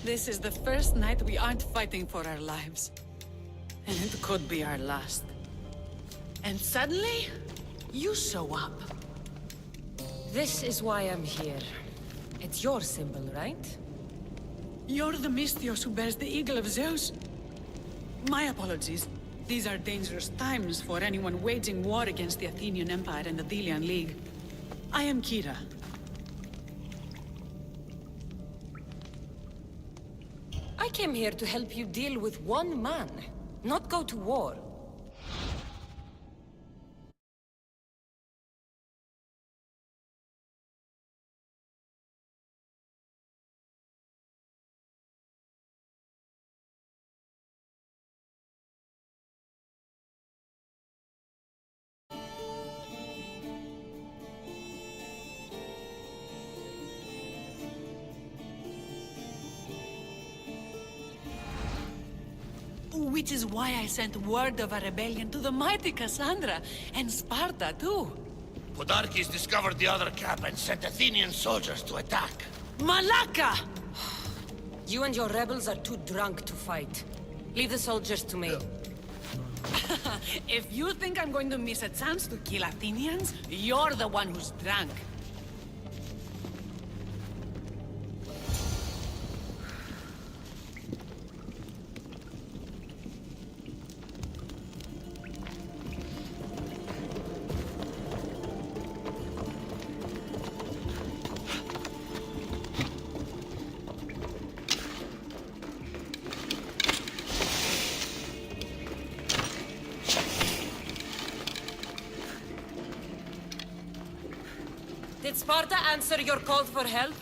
This is the first night we aren't fighting for our lives. And it could be our last. And suddenly, you show up. This is why I'm here. It's your symbol, right? You're the Mystios who bears the Eagle of Zeus? My apologies. These are dangerous times for anyone waging war against the Athenian Empire and the Delian League. I am Kira. I came here to help you deal with one man, not go to war. Which is why I sent word of a rebellion to the mighty Cassandra, and Sparta too. Podarkes discovered the other camp and sent Athenian soldiers to attack. Malaka! You and your rebels are too drunk to fight. Leave the soldiers to me. If you think I'm going to miss a chance to kill Athenians, you're the one who's drunk. Did Sparta answer your call for help?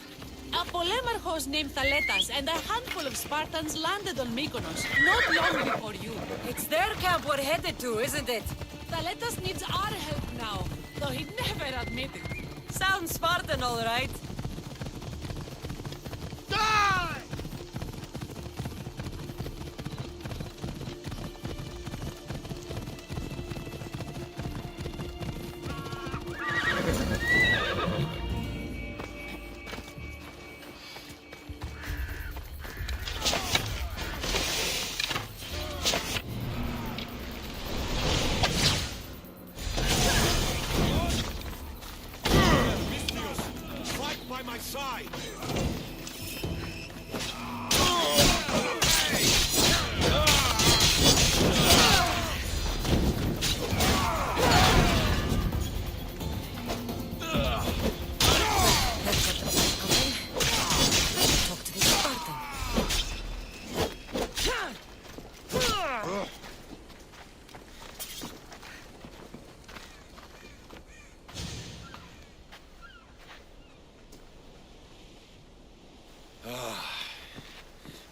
A polemarchos named Thaletas and a handful of Spartans landed on Mykonos, not long before you. It's their camp we're headed to, isn't it? Thaletas needs our help now, though he'd never admit it. Sounds Spartan, all right. Die! By my side!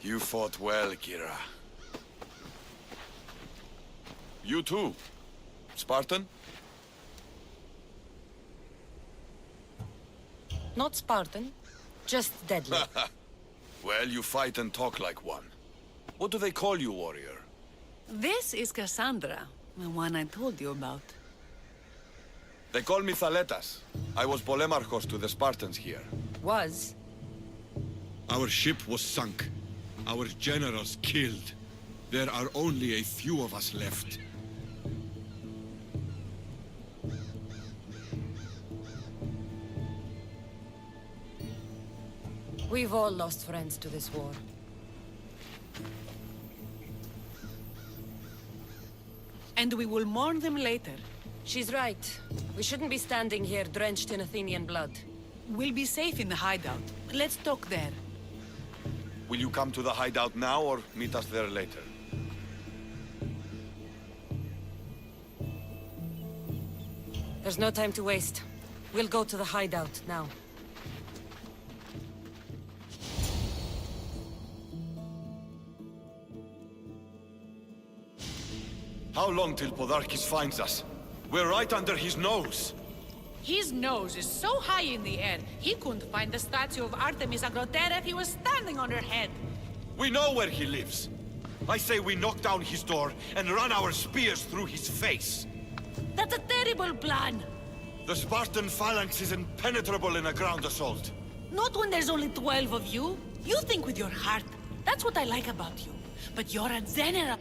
You fought well, Kira. You too. Spartan? Not Spartan, just deadly. Well, you fight and talk like one. What do they call you, warrior? This is Cassandra, the one I told you about. They call me Thaletas. I was polemarchos to the Spartans here. Was. Our ship was sunk. Our generals killed. There are only a few of us left. We've all lost friends to this war. And we will mourn them later. She's right. We shouldn't be standing here drenched in Athenian blood. We'll be safe in the hideout. Let's talk there. Will you come to the hideout now or meet us there later? There's no time to waste. We'll go to the hideout now. How long till Podarkes finds us? We're right under his nose. His nose is so high in the air, he couldn't find the statue of Artemis Agrotera if he was standing on her head. We know where he lives. I say we knock down his door and run our spears through his face. That's a terrible plan. The Spartan phalanx is impenetrable in a ground assault. Not when there's only 12 of you. You think with your heart. That's what I like about you. But you're a general.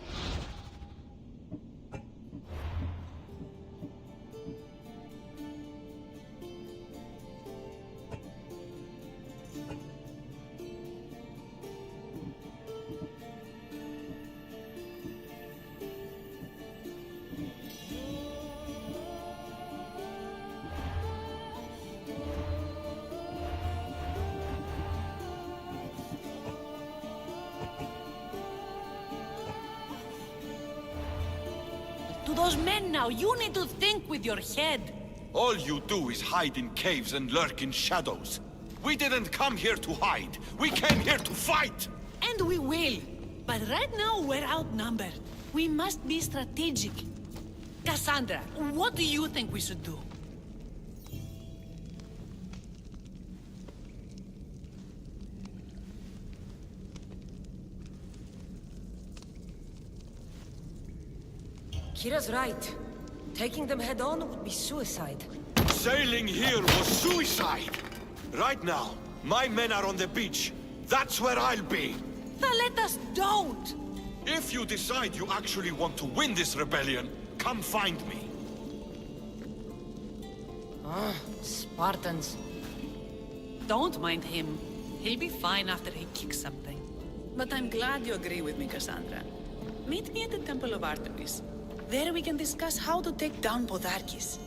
To those men now, you need to think with your head. All you do is hide in caves and lurk in shadows. We didn't come here to hide. We came here to fight! And we will. But right now, we're outnumbered. We must be strategic. Cassandra, what do you think we should do? Kira's right. Taking them head-on would be suicide. Sailing here was suicide! Right now, my men are on the beach. That's where I'll be! Then let us don't! If you decide you actually want to win this rebellion, come find me. Spartans. Don't mind him. He'll be fine after he kicks something. But I'm glad you agree with me, Cassandra. Meet me at the Temple of Artemis. There we can discuss how to take down Podarkis.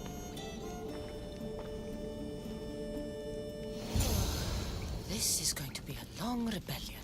This is going to be a long rebellion.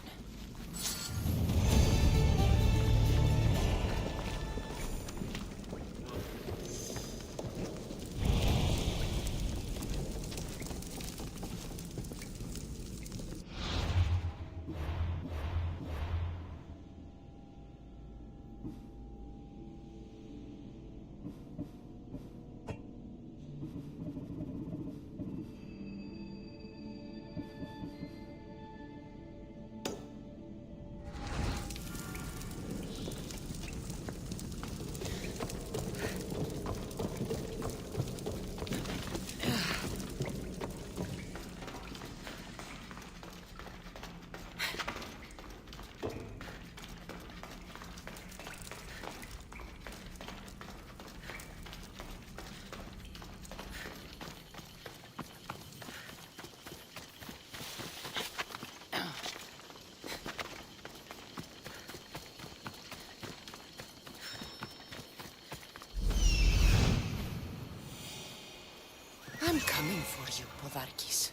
I'm coming for you, Podarkis.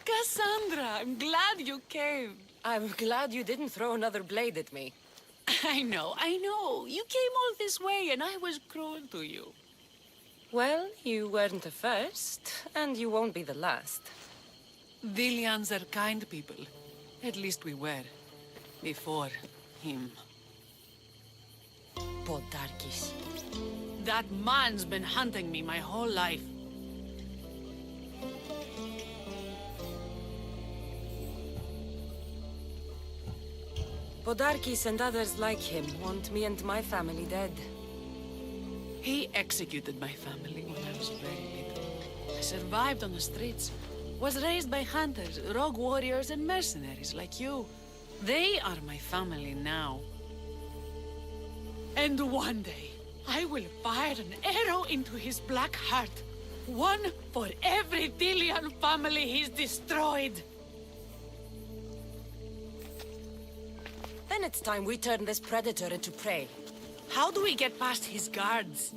Cassandra, I'm glad you came. I'm glad you didn't throw another blade at me. I know. You came all this way and I was cruel to you. Well, you weren't the first, and you won't be the last. Dilians are kind people. At least we were. Before him. Podarkis. That man's been hunting me my whole life. Podarkis and others like him want me and my family dead. He executed my family when I was very little. I survived on the streets. Was raised by hunters, rogue warriors, and mercenaries like you. They are my family now. And one day, I will fire an arrow into his black heart. One for every Dilian family he's destroyed. Then it's time we turn this predator into prey. How do we get past his guards?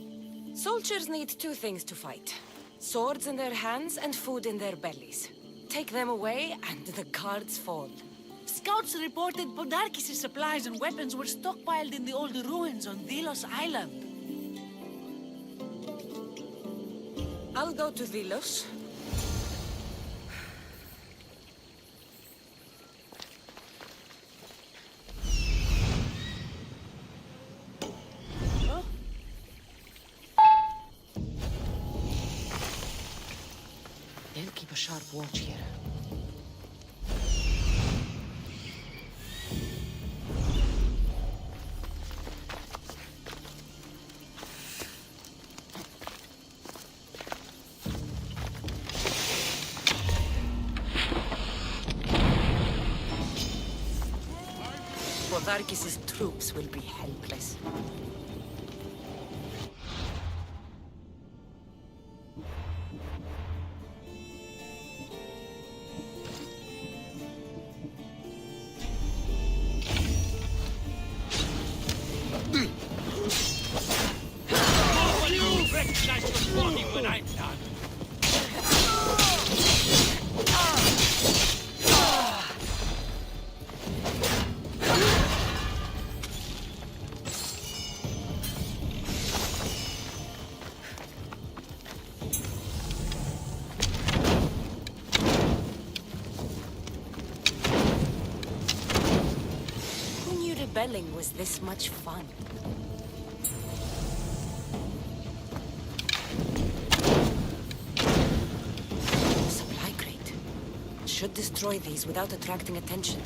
Soldiers need two things to fight. Swords in their hands and food in their bellies. Take them away and the guards fall. Scouts reported Podarkis' supplies and weapons were stockpiled in the old ruins on Delos Island. I'll go to Vilos. They'll keep a sharp watch here. Podarkis' troops will be helpless. You recognize your body when I'm done. Who knew rebelling was this much fun? Supply crate. Should destroy these without attracting attention.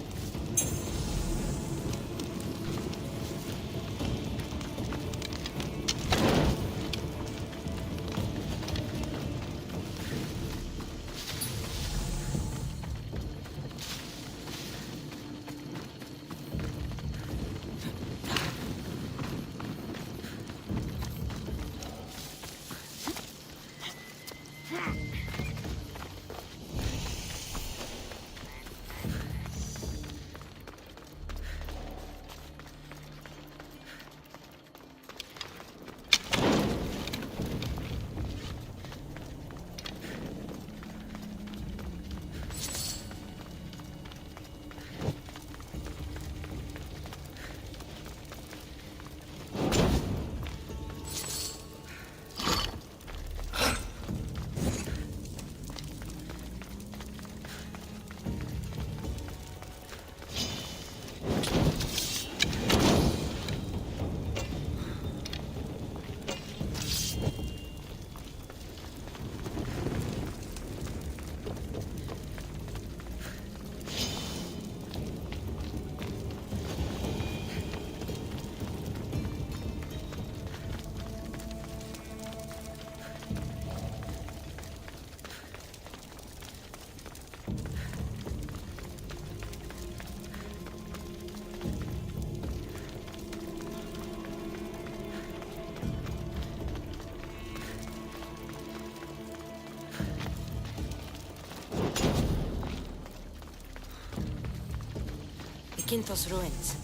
Quintos ruins.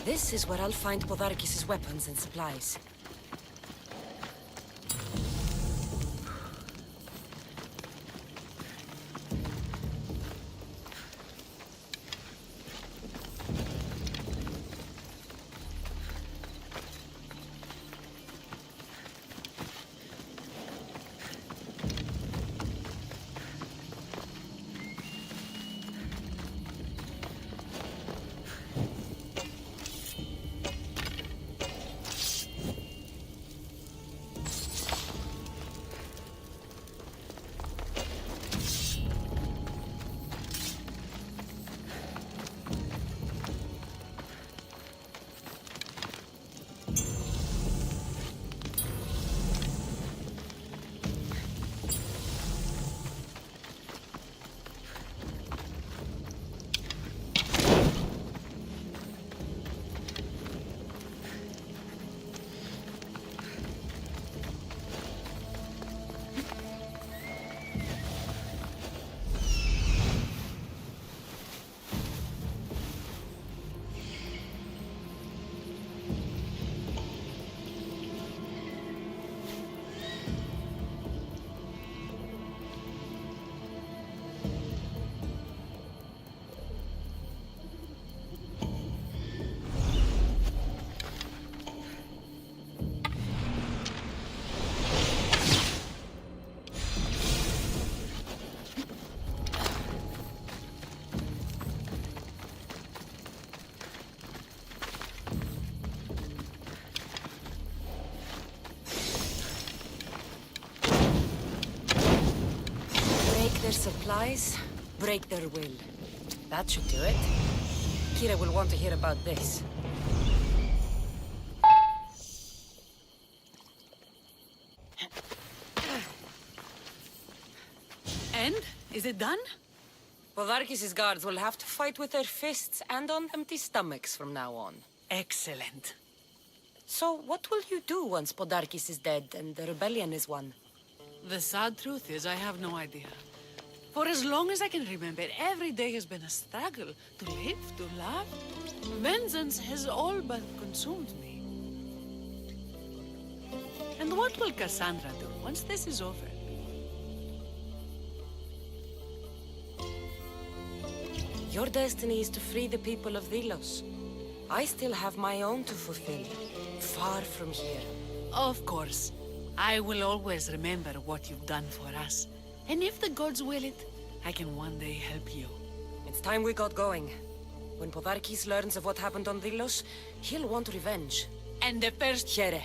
This is where I'll find Podarkis' weapons and supplies. their supplies, break their will. That should do it. Kira will want to hear about this. And? Is it done? Podarkis' guards will have to fight with their fists and on empty stomachs from now on. Excellent. So what will you do once Podarkis is dead and the rebellion is won? The sad truth is I have no idea. For as long as I can remember, every day has been a struggle to live, to love. Vengeance has all but consumed me. And what will Cassandra do once this is over? Your destiny is to free the people of Delos. I still have my own to fulfill, far from here. Of course. I will always remember what you've done for us. And if the gods will it, I can one day help you. It's time we got going. When Podarkis learns of what happened on Delos, he'll want revenge. And the first... Here.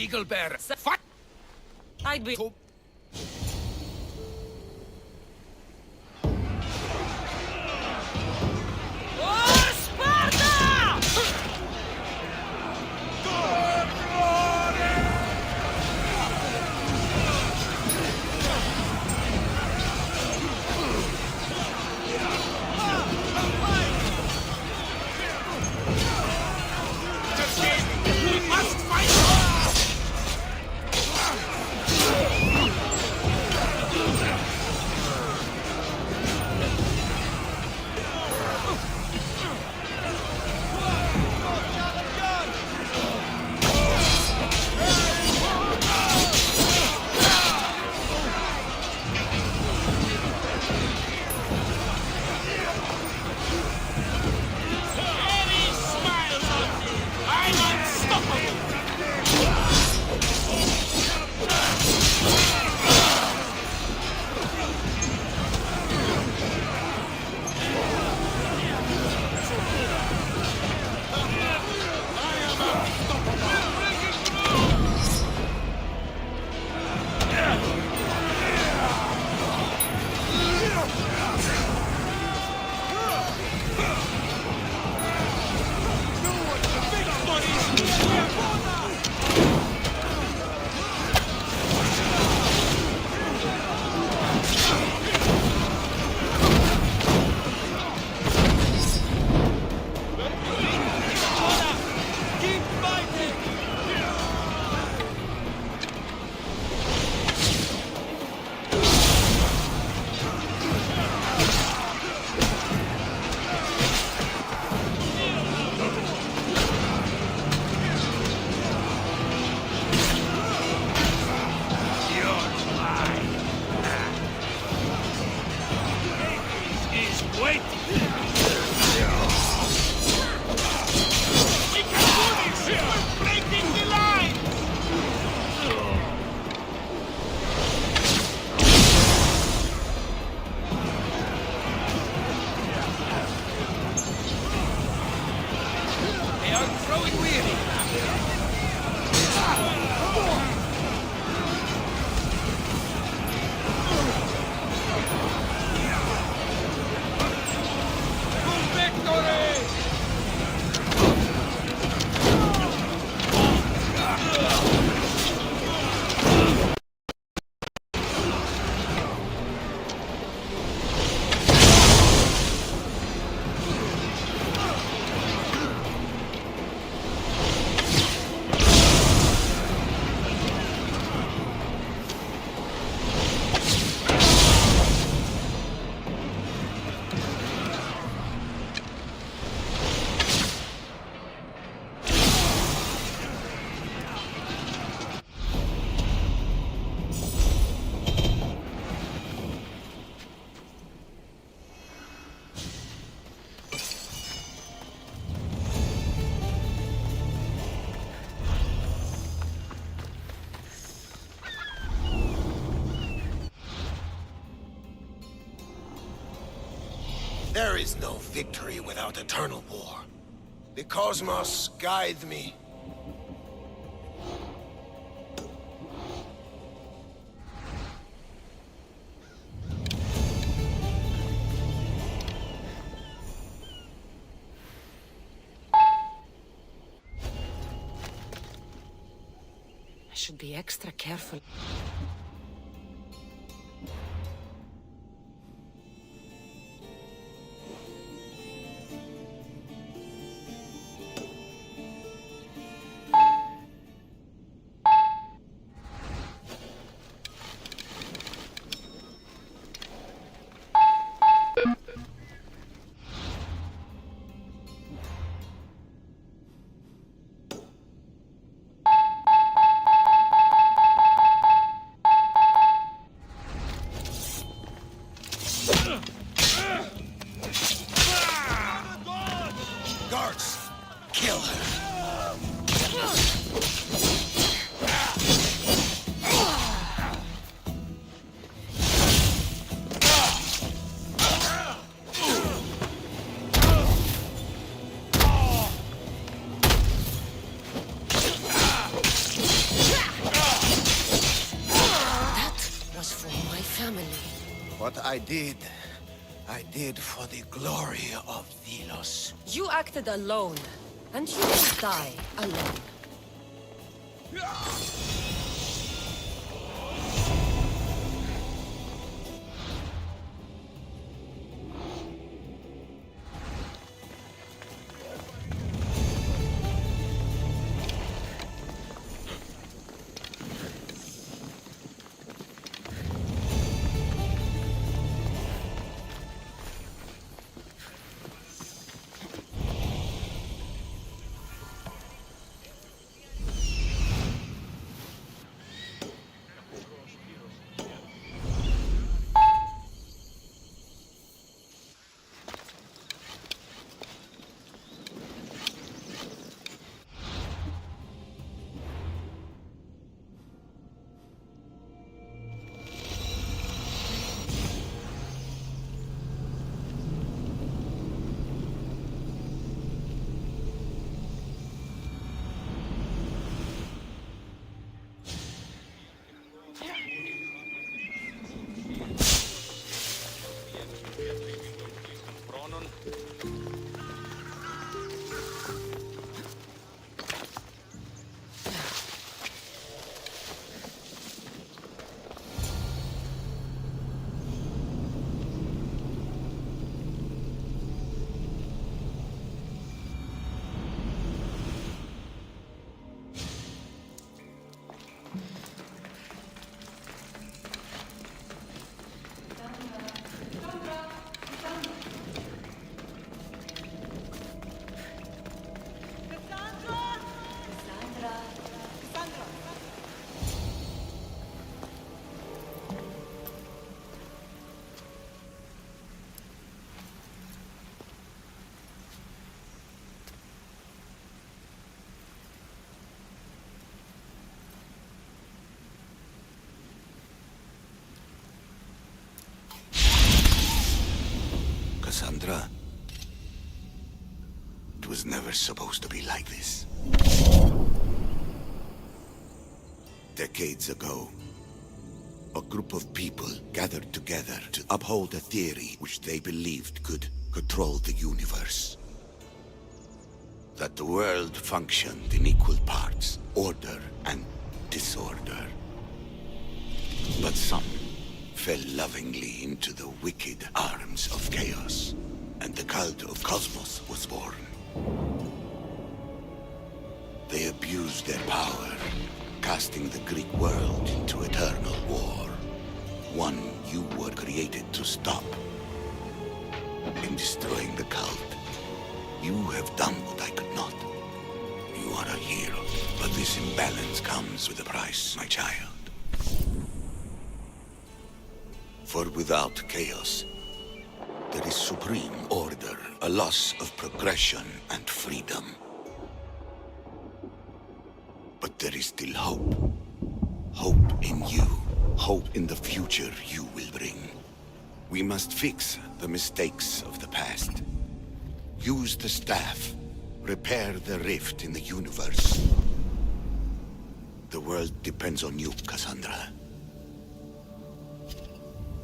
Eagle Bear, fight! I'd be... There is no victory without eternal war. The cosmos guide me. I should be extra careful. Guards, kill her. That was for my family. What I did for the glory of Delos. You acted alone, and you will die alone. Cassandra, it was never supposed to be like this. Decades ago, a group of people gathered together to uphold a theory which they believed could control the universe. That the world functioned in equal parts, order and disorder. But some fell lovingly into the wicked arms of chaos, and the cult of Cosmos was born. They abused their power, casting the Greek world into eternal war. One you were created to stop. In destroying the cult, you have done what I could not. You are a hero, but this imbalance comes with a price, my child. For without chaos, there is supreme order, a loss of progression and freedom. But there is still hope. Hope in you. Hope in the future you will bring. We must fix the mistakes of the past. Use the staff. Repair the rift in the universe. The world depends on you, Cassandra.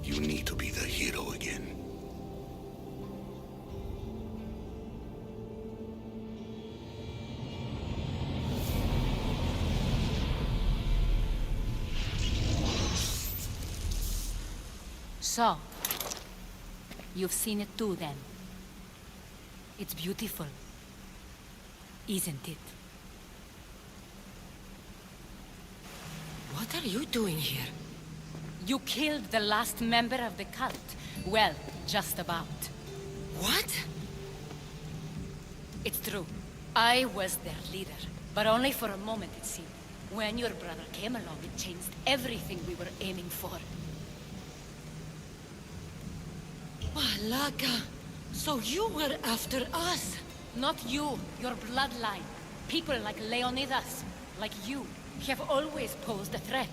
You need to be the hero again. So, you've seen it too, then. It's beautiful, isn't it? What are you doing here? You killed the last member of the cult. Well, just about. What? It's true. I was their leader, but only for a moment, it seemed. When your brother came along, it changed everything we were aiming for. Malaka, so you were after us? Not you, your bloodline. People like Leonidas, like you, have always posed a threat.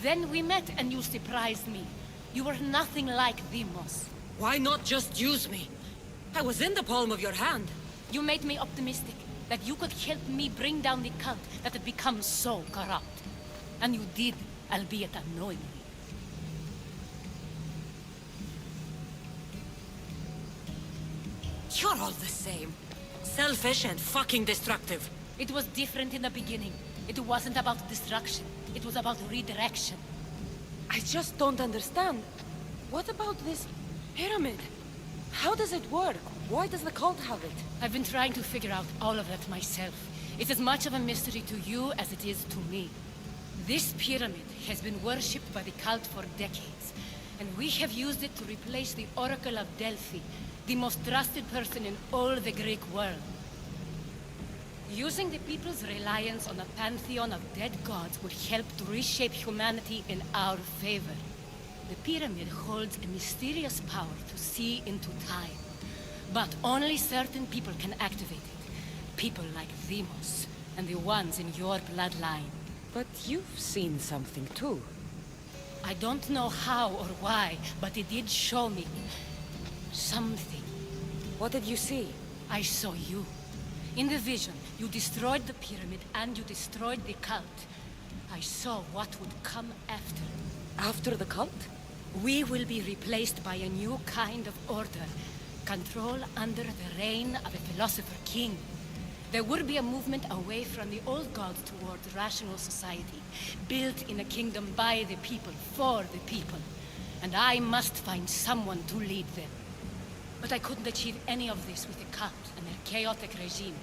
Then we met and you surprised me. You were nothing like Demos. Why not just use me? I was in the palm of your hand. You made me optimistic that you could help me bring down the cult that had become so corrupt. And you did, albeit unknowingly. You're all the same. Selfish and fucking destructive. It was different in the beginning. It wasn't about destruction. It was about redirection. I just don't understand. What about this pyramid? How does it work? Why does the cult have it? I've been trying to figure out all of that myself. It's as much of a mystery to you as it is to me. This pyramid has been worshipped by the cult for decades, and we have used it to replace the Oracle of Delphi, the most trusted person in all the Greek world. Using the people's reliance on a pantheon of dead gods will help to reshape humanity in our favor. The pyramid holds a mysterious power to see into time. But only certain people can activate it. People like Demos, and the ones in your bloodline. But you've seen something too. I don't know how or why, but it did show me something. What did you see? I saw you. In the vision, you destroyed the pyramid and you destroyed the cult. I saw what would come after. After the cult? We will be replaced by a new kind of order. Control under the reign of a philosopher king. There will be a movement away from the old gods toward rational society, built in a kingdom by the people, for the people. And I must find someone to lead them. But I couldn't achieve any of this with the cult and their chaotic regime.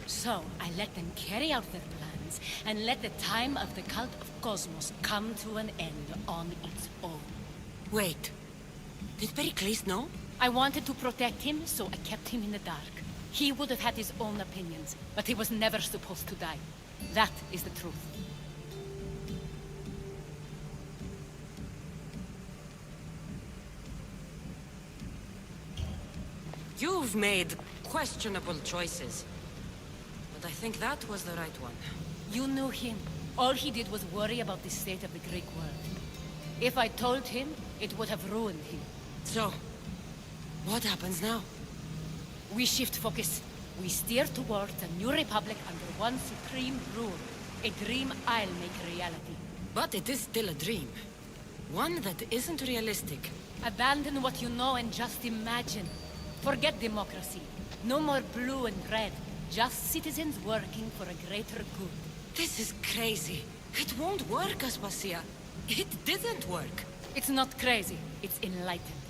So I let them carry out their plans, and let the time of the cult of Cosmos come to an end on its own. Wait. Did Pericles know? I wanted to protect him, so I kept him in the dark. He would have had his own opinions, but he was never supposed to die. That is the truth. You've made questionable choices. But I think that was the right one. You knew him. All he did was worry about the state of the Greek world. If I told him, it would have ruined him. So, what happens now? We shift focus. We steer towards a new republic under one supreme rule. A dream I'll make reality. But it is still a dream. One that isn't realistic. Abandon what you know and just imagine. Forget democracy. No more blue and red. Just citizens working for a greater good. This is crazy. It won't work, Aspasia. It didn't work. It's not crazy. It's enlightened.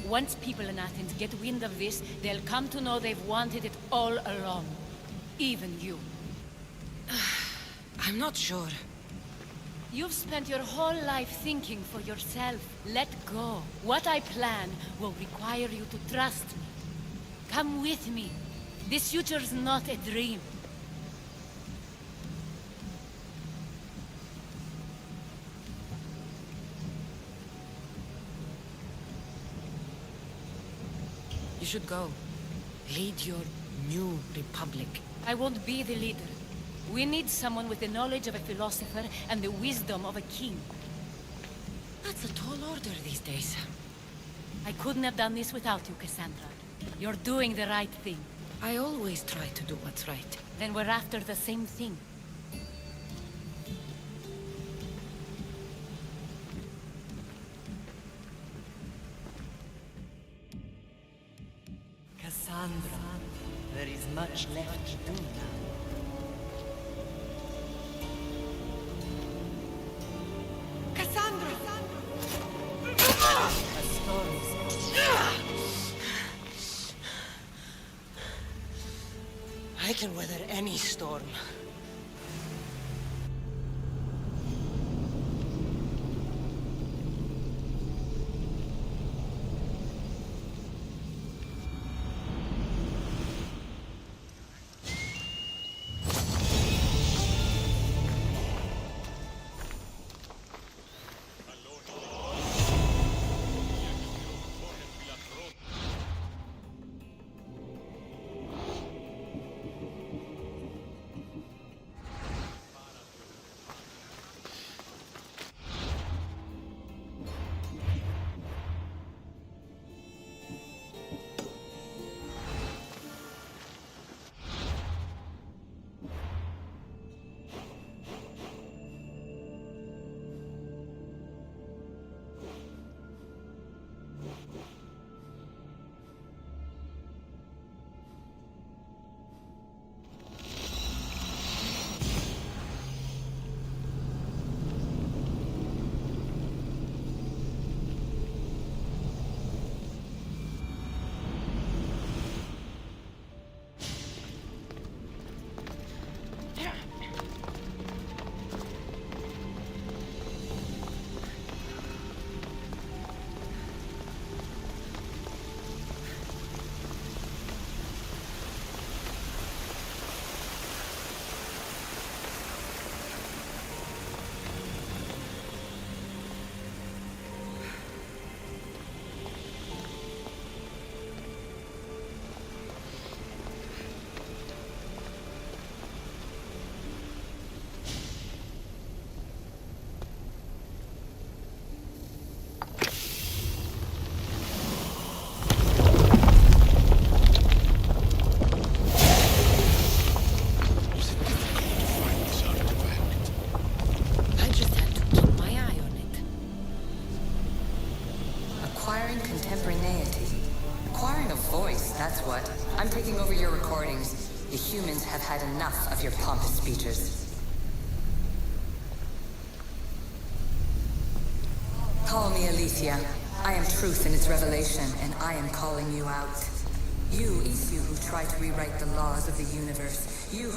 Once people in Athens get wind of this, they'll come to know they've wanted it all along. Even you. I'm not sure. You've spent your whole life thinking for yourself. Let go. What I plan will require you to trust me. Come with me. This future's not a dream. You should go. Lead your new republic. I won't be the leader. We need someone with the knowledge of a philosopher and the wisdom of a king. That's a tall order these days. I couldn't have done this without you, Cassandra. You're doing the right thing. I always try to do what's right. Then we're after the same thing. Cassandra, there is much left to do now. Cassandra! A storm is coming. I can weather any storm. I'm taking over your recordings. The humans have had enough of your pompous speeches. Call me Alicia. I am truth in its revelation, and I am calling you out. You who try to rewrite the laws of the universe. You...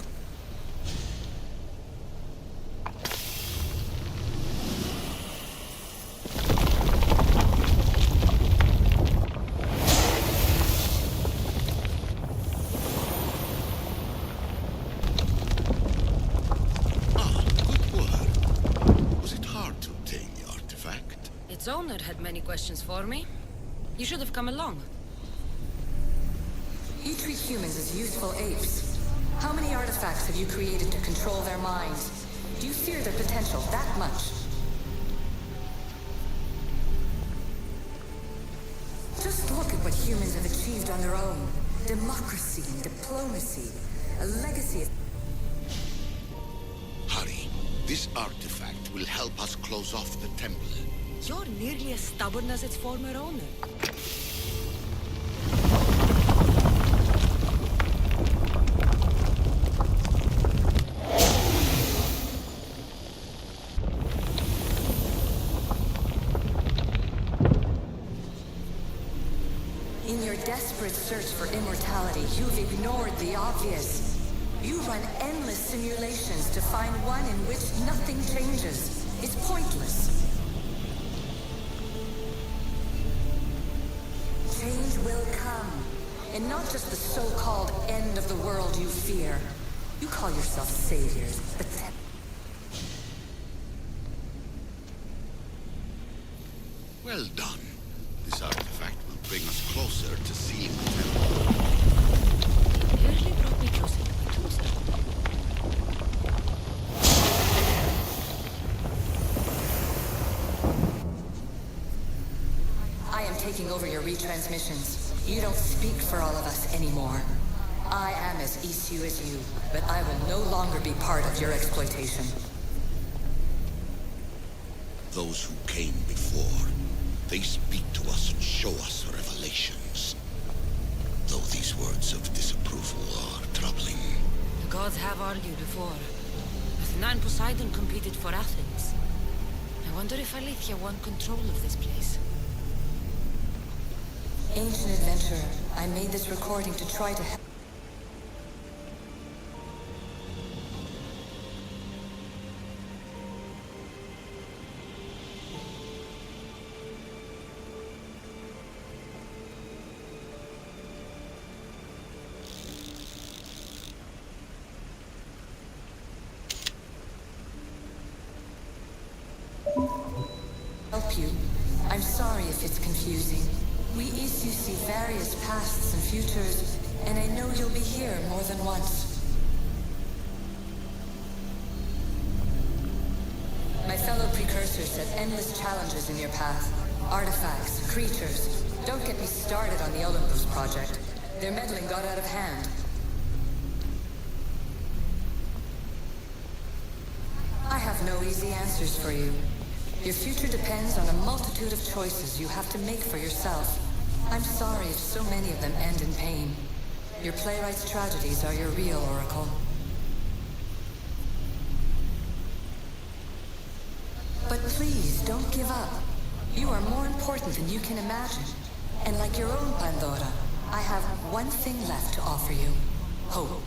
Its owner had many questions for me. You should have come along. You treat humans as useful apes. How many artifacts have you created to control their minds? Do you fear their potential that much? Just look at what humans have achieved on their own. Democracy and diplomacy. A legacy of... Hurry. This artifact will help us close off the temple. You're nearly as stubborn as its former owner. In your desperate search for immortality, you've ignored the obvious. You run endless simulations to find one in which nothing changes. It's pointless. Change will come, and not just the so-called end of the world you fear. You call yourself saviors, but then... Well done. This artifact will bring us closer to seeing the temple. Nearly brought me closer to my tombstone. I am taking taking over your retransmissions. You don't speak for all of us anymore. I am as issue as you, but I will no longer be part of your exploitation. Those who came before, they speak to us and show us revelations. Though these words of disapproval are troubling. The gods have argued before. Athena and Poseidon competed for Athens. I wonder if Alethea won control of this place. Ancient adventurer, I made this recording to try to help. You. I'm sorry if it's confusing. We issue see various pasts and futures, and I know you'll be here more than once. My fellow precursors set endless challenges in your path. Artifacts, creatures. Don't get me started on the Olympus project. Their meddling got out of hand. I have no easy answers for you. Your future depends on a multitude of choices you have to make for yourself. I'm sorry if so many of them end in pain. Your playwright's tragedies are your real oracle. But please, don't give up. You are more important than you can imagine. And like your own Pandora, I have one thing left to offer you. Hope.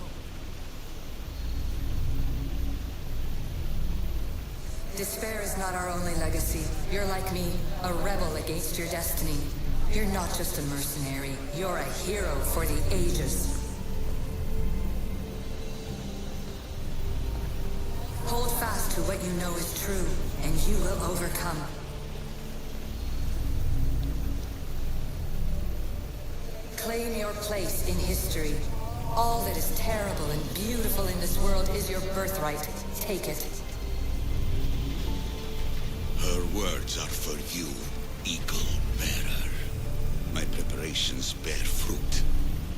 Despair is not our only legacy. You're like me, a rebel against your destiny. You're not just a mercenary, you're a hero for the ages. Hold fast to what you know is true, and you will overcome. Claim your place in history. All that is terrible and beautiful in this world is your birthright. Take it. Her words are for you, Eagle Bearer. My preparations bear fruit.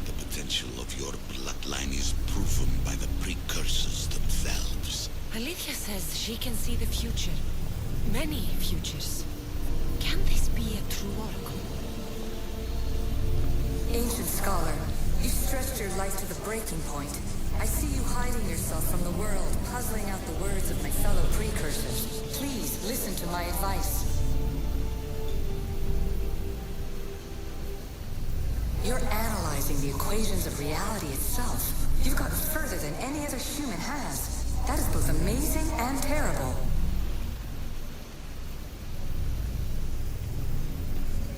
The potential of your bloodline is proven by the precursors themselves. Alethea says she can see the future. Many futures. Can this be a true oracle? Ancient scholar, you stretched your life to the breaking point. I see you hiding yourself from the world, puzzling out the words of my fellow precursors. Please, listen to my advice. You're analyzing the equations of reality itself. You've gotten further than any other human has. That is both amazing and terrible.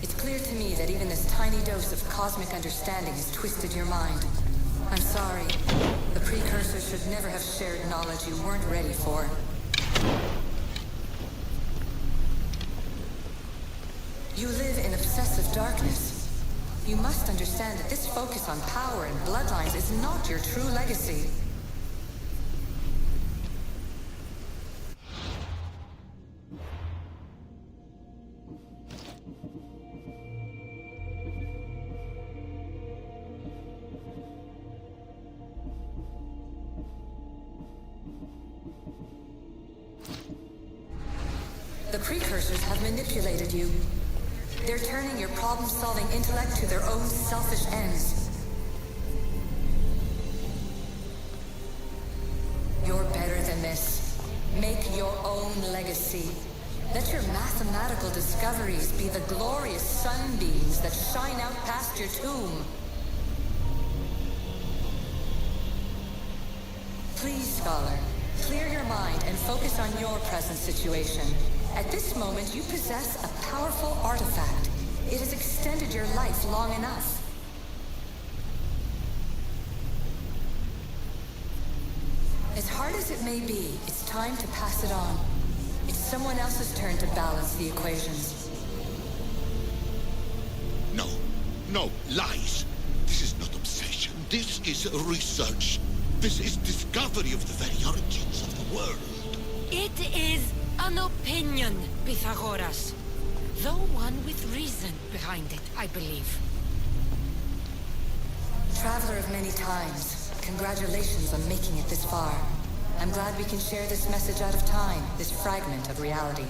It's clear to me that even this tiny dose of cosmic understanding has twisted your mind. I'm sorry. The precursors should never have shared knowledge you weren't ready for. You live in obsessive darkness. You must understand that this focus on power and bloodlines is not your true legacy. The precursors have manipulated you. They're turning your problem-solving intellect to their own selfish ends. You're better than this. Make your own legacy. Let your mathematical discoveries be the glorious sunbeams that shine out past your tomb. Please, scholar, clear your mind and focus on your present situation. At this moment, you possess a powerful artifact. It has extended your life long enough. As hard as it may be, it's time to pass it on. It's someone else's turn to balance the equations. No, no, lies. This is not obsession. This is research. This is discovery of the very origins of the world. It is an opinion, Pythagoras. Though one with reason behind it, I believe. Traveler of many times, congratulations on making it this far. I'm glad we can share this message out of time, this fragment of reality.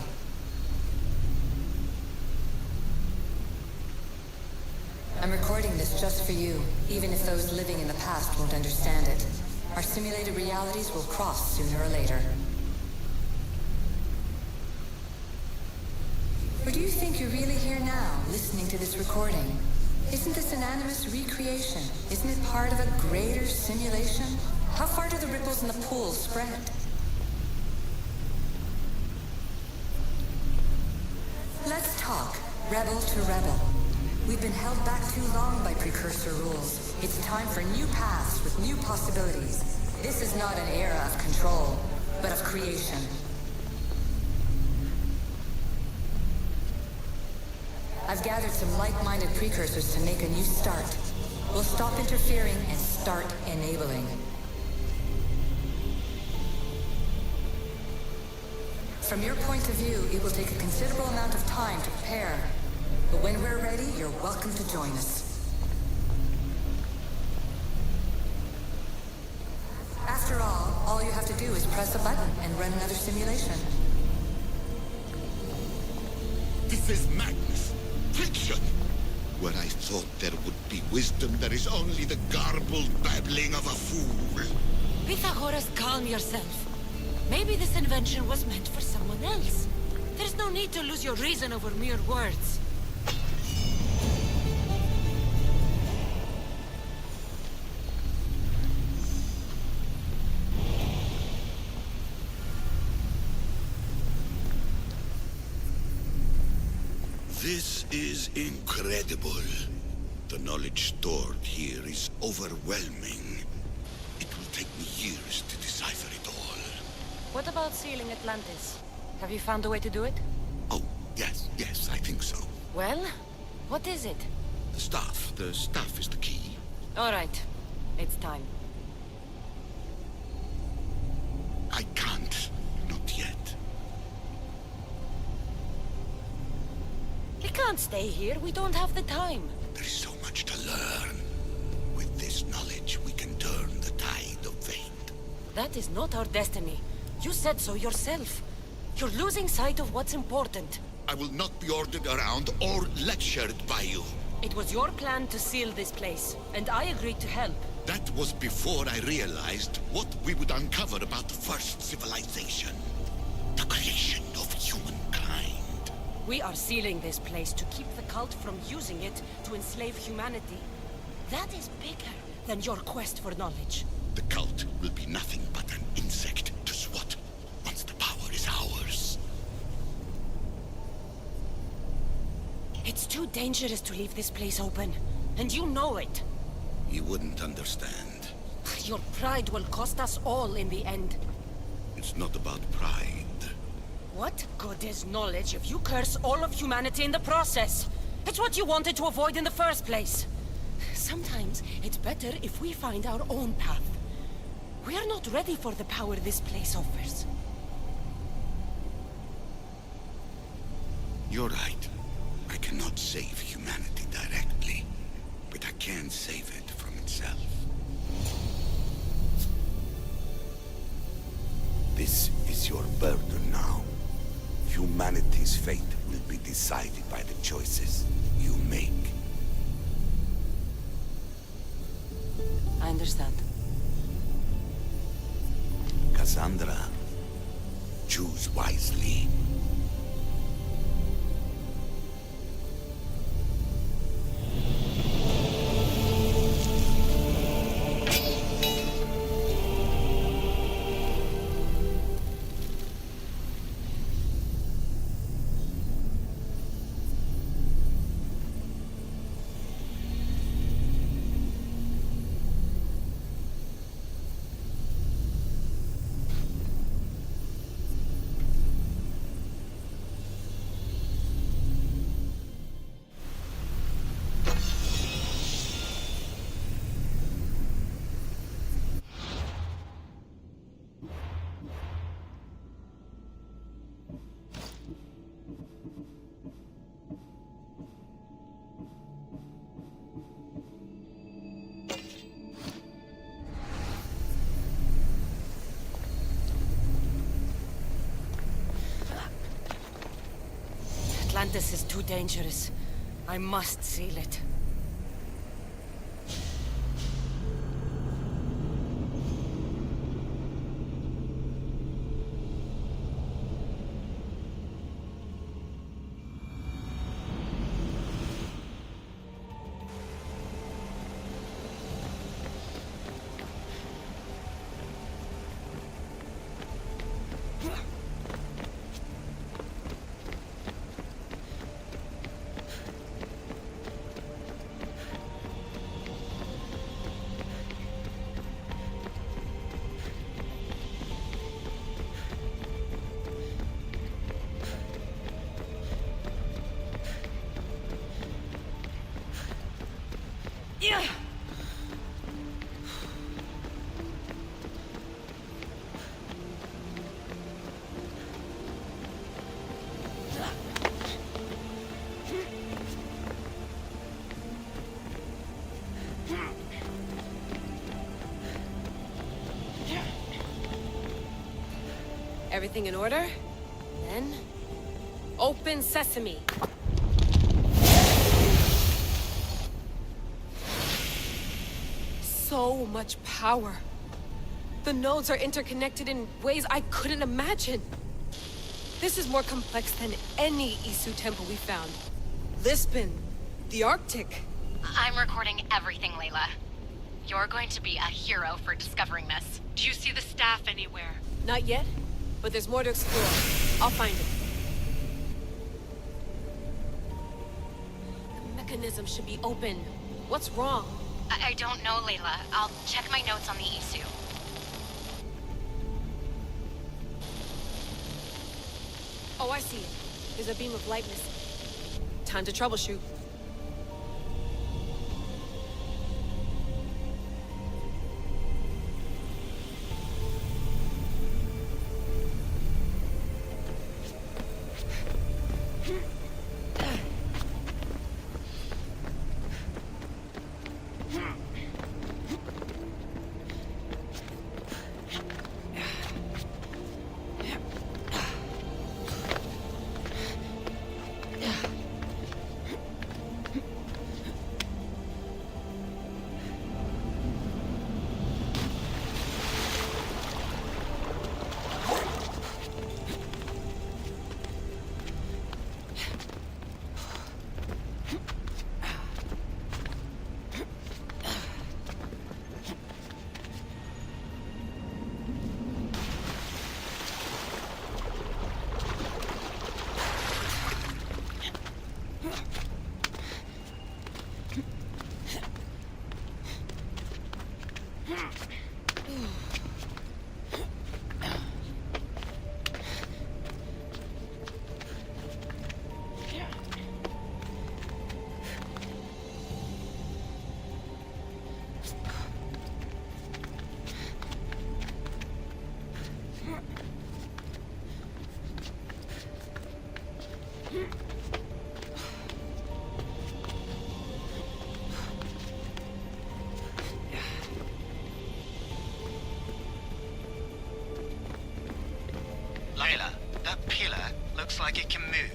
I'm recording this just for you, even if those living in the past won't understand it. Our simulated realities will cross sooner or later. Or do you think you're really here now, listening to this recording? Isn't this an animus recreation? Isn't it part of a greater simulation? How far do the ripples in the pool spread? Let's talk, rebel to rebel. We've been held back too long by precursor rules. It's time for new paths with new possibilities. This is not an era of control, but of creation. I've gathered some like-minded precursors to make a new start. We'll stop interfering and start enabling. From your point of view, it will take a considerable amount of time to prepare. But when we're ready, you're welcome to join us. After all you have to do is press a button and run another simulation. This is madness. Fiction! Where I thought there would be wisdom, there is only the garbled babbling of a fool. Pythagoras, calm yourself. Maybe this invention was meant for someone else. There's no need to lose your reason over mere words. This is incredible. The knowledge stored here is overwhelming. It will take me years to decipher it all. What about sealing Atlantis? Have you found a way to do it? Oh, yes, I think so. Well, what is it? The staff is the key. All right, it's time. I can't, not yet. We can't stay here, we don't have the time. There is so much to learn. With this knowledge, we can turn the tide of fate. That is not our destiny. You said so yourself. You're losing sight of what's important. I will not be ordered around or lectured by you. It was your plan to seal this place, and I agreed to help. That was before I realized what we would uncover about the first civilization. The creation of humankind. We are sealing this place to keep the cult from using it to enslave humanity. That is bigger than your quest for knowledge. The cult will be nothing but an insect to swat once the power is ours. It's too dangerous to leave this place open, and you know it. You wouldn't understand. Your pride will cost us all in the end. It's not about pride. What good is knowledge if you curse all of humanity in the process? It's what you wanted to avoid in the first place. Sometimes it's better if we find our own path. We are not ready for the power this place offers. You're right. I cannot save humanity directly, but I can save it from itself. This is your burden now. Humanity's fate will be decided by the choices you make. I understand. Cassandra, choose wisely. Atlantis is too dangerous. I must seal it. Everything in order? Then... open sesame! So much power. The nodes are interconnected in ways I couldn't imagine. This is more complex than any Isu temple we found. Lisbon, the Arctic. I'm recording everything, Layla. You're going to be a hero for discovering this. Do you see the staff anywhere? Not yet, but there's more to explore. I'll find it. The mechanism should be open. What's wrong? I don't know, Layla. I'll check my notes on the Isu. Oh, I see it. There's a beam of light missing. Time to troubleshoot. Layla, that pillar looks like it can move.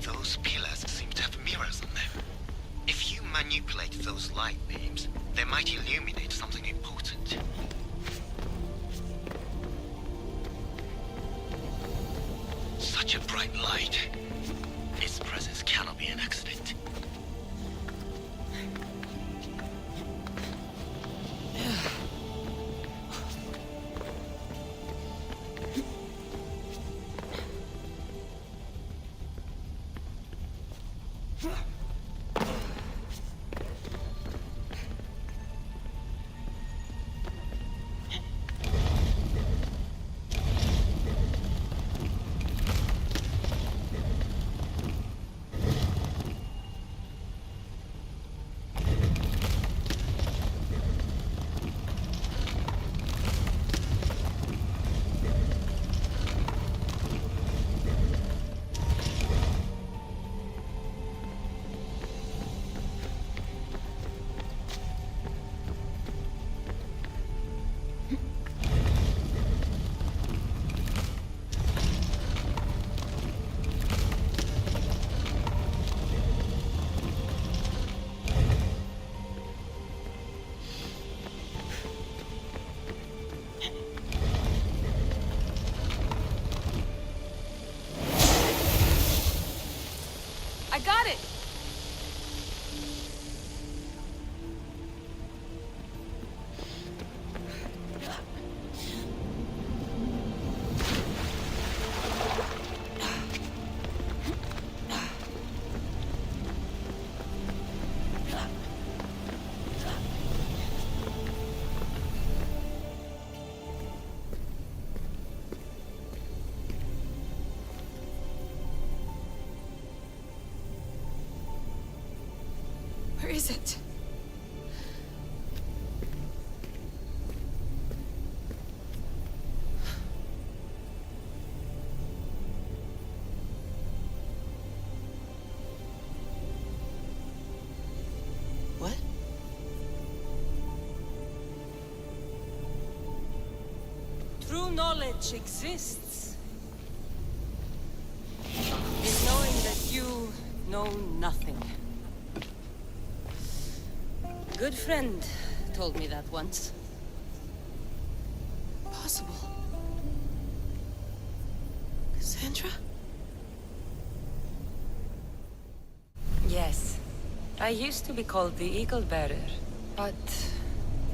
Those pillars seem to have mirrors on them. If you manipulate those light beams, they might illuminate something important. Such a bright light. Its presence cannot be an accident. is it? What? True knowledge exists in knowing that you know nothing. A good friend told me that once. Possible. Cassandra? Yes. I used to be called the Eagle Bearer, but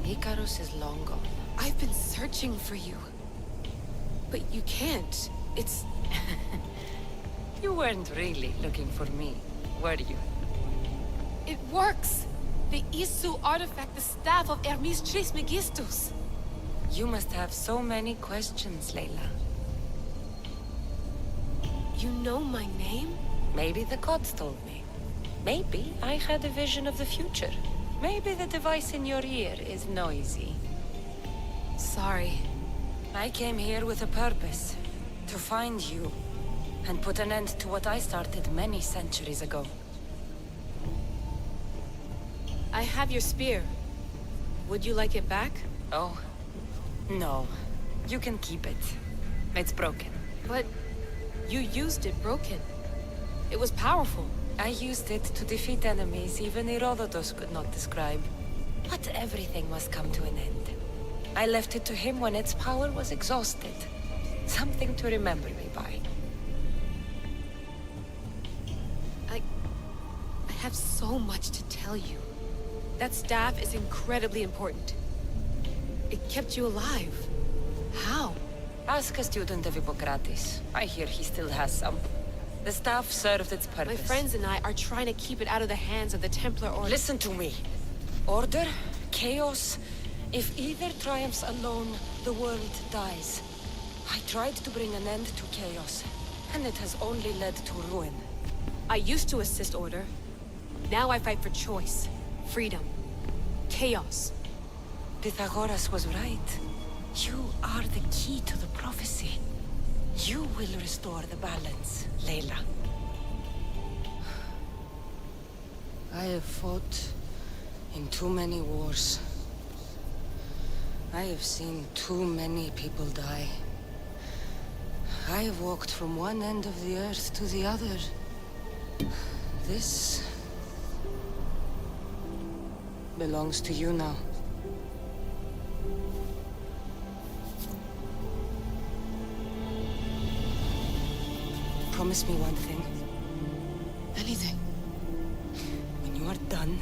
Icarus is long gone. I've been searching for you. But you can't. It's... You weren't really looking for me, were you? It works! The Isu artifact, the staff of Hermes Trismegistus. You must have so many questions, Layla. You know my name? Maybe the gods told me. Maybe I had a vision of the future. Maybe the device in your ear is noisy. Sorry. I came here with a purpose. To find you. And put an end to what I started many centuries ago. I have your spear. Would you like it back? Oh. No. You can keep it. It's broken. But... you used it broken. It was powerful. I used it to defeat enemies even Herodotus could not describe. But everything must come to an end. I left it to him when its power was exhausted. Something to remember me by. I have so much to tell you. That staff is incredibly important. It kept you alive. How? Ask a student of Hippocrates. I hear he still has some. The staff served its purpose. My friends and I are trying to keep it out of the hands of the Templar Order. Listen to me. Order, chaos. If either triumphs alone, the world dies. I tried to bring an end to chaos, and it has only led to ruin. I used to assist Order. Now I fight for choice, freedom, chaos. Pythagoras was right. You are the key to the prophecy. You will restore the balance, Layla. I have fought in too many wars. I have seen too many people die. I have walked from one end of the earth to the other. This belongs to you now. Promise me one thing. Anything. When you are done,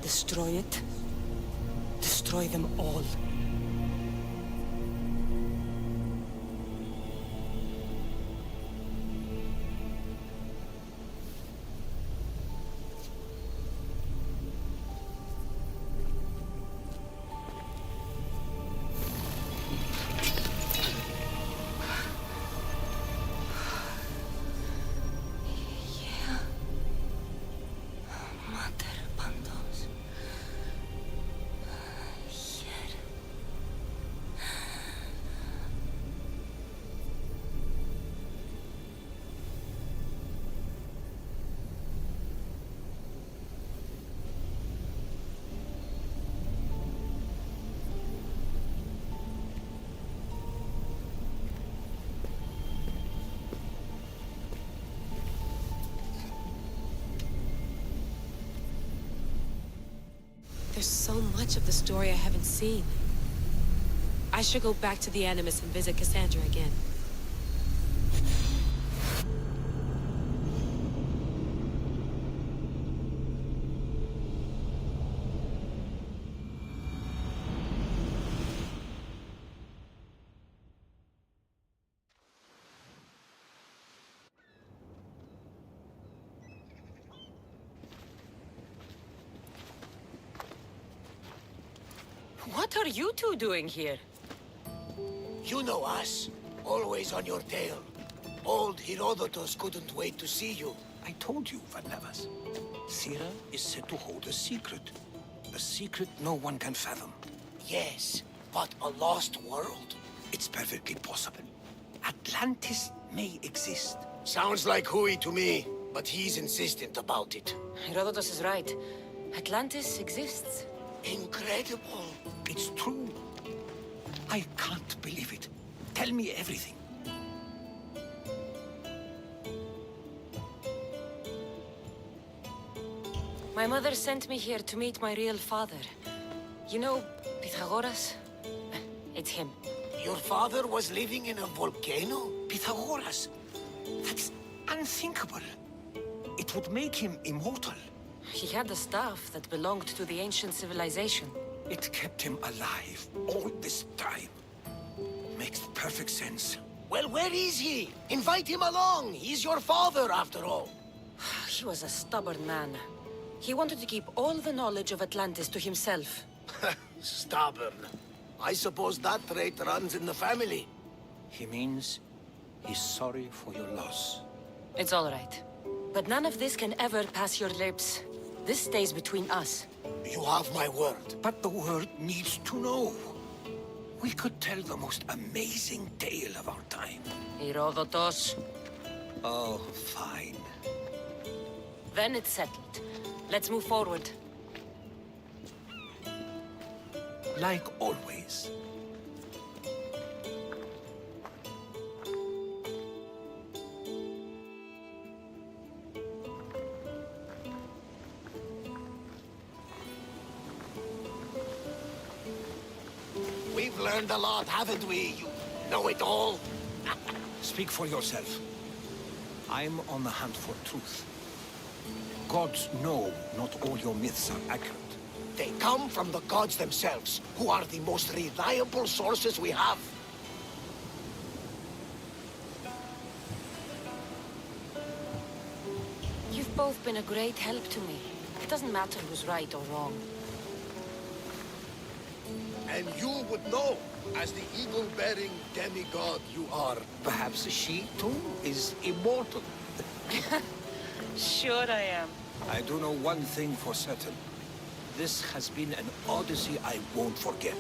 destroy it. Destroy them all. There's so much of the story I haven't seen. I should go back to the Animus and visit Cassandra again. What are you two doing here? You know us. Always on your tail. Old Herodotus couldn't wait to see you. I told you, Van Nevers. Sira is said to hold a secret. A secret no one can fathom. Yes, but a lost world? It's perfectly possible. Atlantis may exist. Sounds like Hui to me, but he's insistent about it. Herodotus is right. Atlantis exists. Incredible. It's true. I can't believe it. Tell me everything. My mother sent me here to meet my real father. You know, Pythagoras? It's him. Your father was living in a volcano? Pythagoras? That's unthinkable. It would make him immortal. He had the staff that belonged to the ancient civilization. It kept him alive all this time. Makes perfect sense. Well, where is he? Invite him along. He's your father, after all. He was a stubborn man. He wanted to keep all the knowledge of Atlantis to himself. Stubborn. I suppose that trait runs in the family. He means he's sorry for your loss. It's all right. But none of this can ever pass your lips. This stays between us. You have my word. But the world needs to know. We could tell the most amazing tale of our time. Herodotus. Oh, fine. Then it's settled. Let's move forward. Like always. We've learned a lot, haven't we? You know it all. Speak for yourself. I'm on the hunt for truth. Gods know not all your myths are accurate. They come from the gods themselves, who are the most reliable sources we have. You've both been a great help to me. It doesn't matter who's right or wrong. And you would know, as the eagle-bearing demigod you are. Perhaps she, too, is immortal. Sure I am. I do know one thing for certain. This has been an odyssey I won't forget.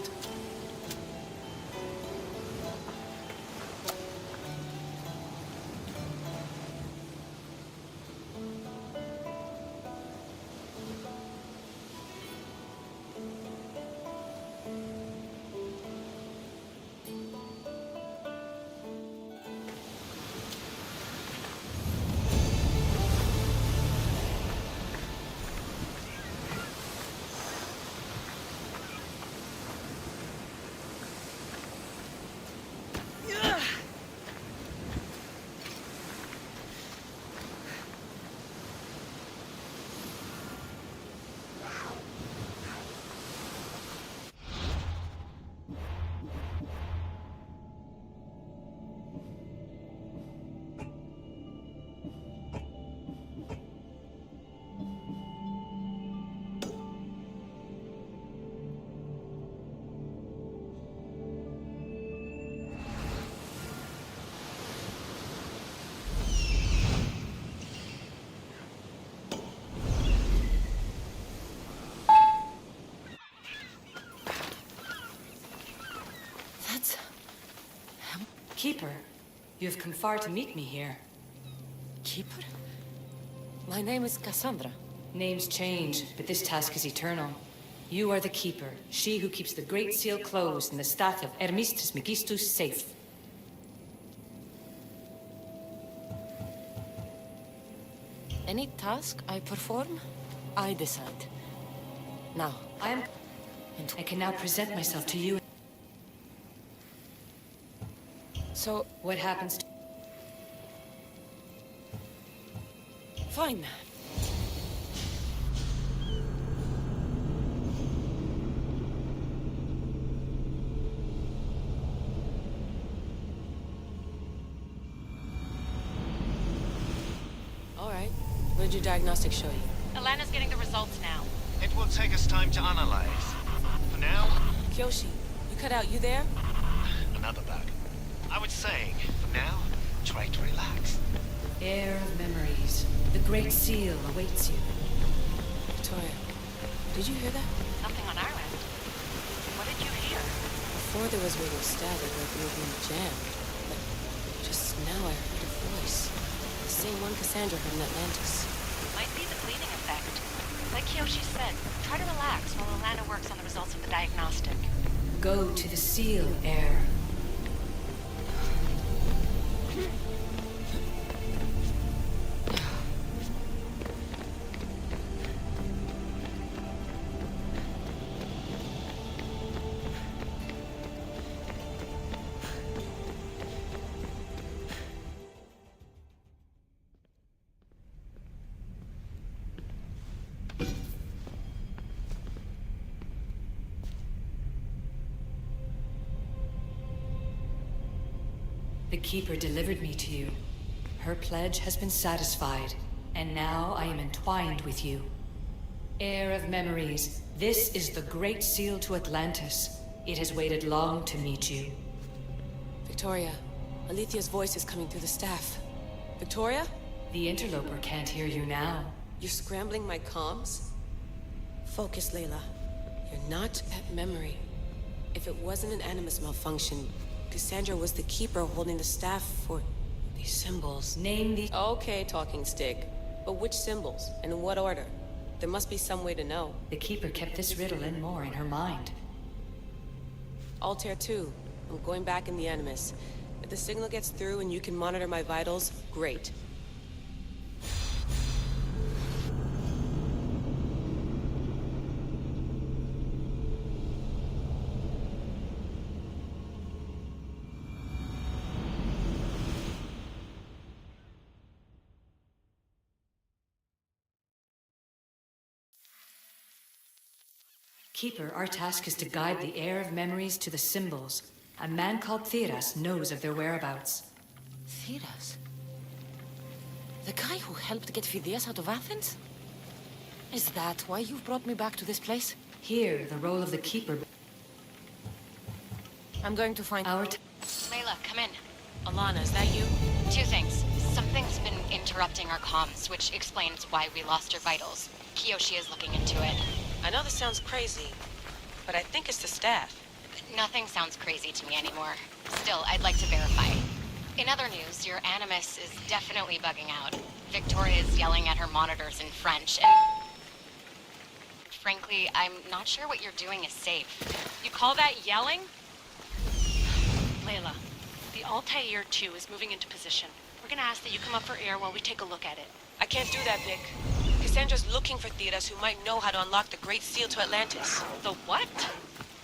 Keeper, you have come far to meet me here. Keeper? My name is Cassandra. Names change, but this task is eternal. You are the Keeper, she who keeps the Great Seal closed and the staff of Hermes Trismegistus safe. Any task I perform, I decide. Now, I can now present myself to you. So, what happens to... Fine. All right. What did your diagnostics show you? Alana's getting the results now. It will take us time to analyze. For now... Kyoshi, you cut out. You there? Another bug. I was saying, for now, try to relax. Heir of memories. The Great Seal awaits you. Victoria, did you hear that? Nothing on our end. What did you hear? Before there was radio static like we were being jammed. But just now I heard a voice. The same one Cassandra heard in Atlantis. Might be the bleeding effect. Like Kyoshi said, try to relax while Alana works on the results of the diagnostic. Go to the seal, Heir. The Keeper delivered me to you. Her pledge has been satisfied, and now I am entwined with you. Heir of memories, this is the Great Seal to Atlantis. It has waited long to meet you. Victoria, Alethea's voice is coming through the staff. Victoria? The interloper can't hear you now. You're scrambling my comms? Focus, Layla. You're not at memory. If it wasn't an Animus malfunction, Cassandra was the Keeper holding the staff for these symbols. Name the... Okay, talking stick. But which symbols? And in what order? There must be some way to know. The Keeper kept this riddle and more in her mind. Altair 2. I'm going back in the Animus. If the signal gets through and you can monitor my vitals, great. Keeper, our task is to guide the Heir of memories to the symbols. A man called Theras knows of their whereabouts. Theras? The guy who helped get Phidias out of Athens? Is that why you've brought me back to this place? Here, the role of the Keeper... I'm going to find... Layla, come in. Alana, is that you? Two things. Something's been interrupting our comms, which explains why we lost your vitals. Kyoshi is looking into it. I know this sounds crazy, but I think it's the staff. Nothing sounds crazy to me anymore. Still, I'd like to verify. In other news, your Animus is definitely bugging out. Victoria's yelling at her monitors in French, and... frankly, I'm not sure what you're doing is safe. You call that yelling? Layla, the Altair 2 is moving into position. We're gonna ask that you come up for air while we take a look at it. I can't do that, Vic. Cassandra's looking for Theras who might know how to unlock the Great Seal to Atlantis. The what?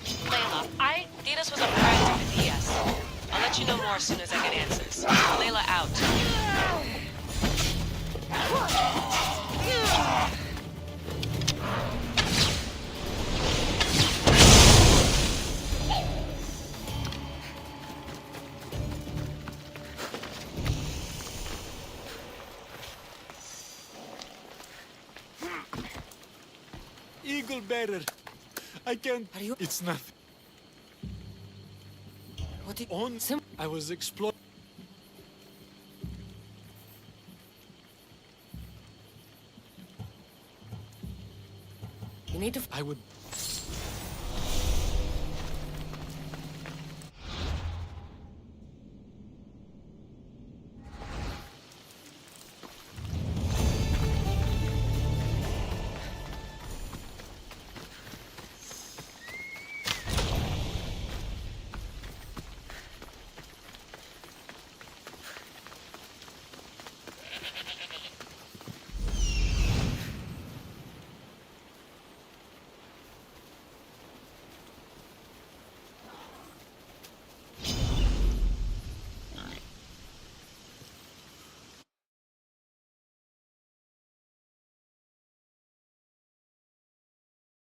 Layla, Theras was a friend of Phidias. I'll let you know more as soon as I get answers. Layla out. Eagle bearer. I can't... Are you... It's nothing. What did... I was exploring... You need to... I would...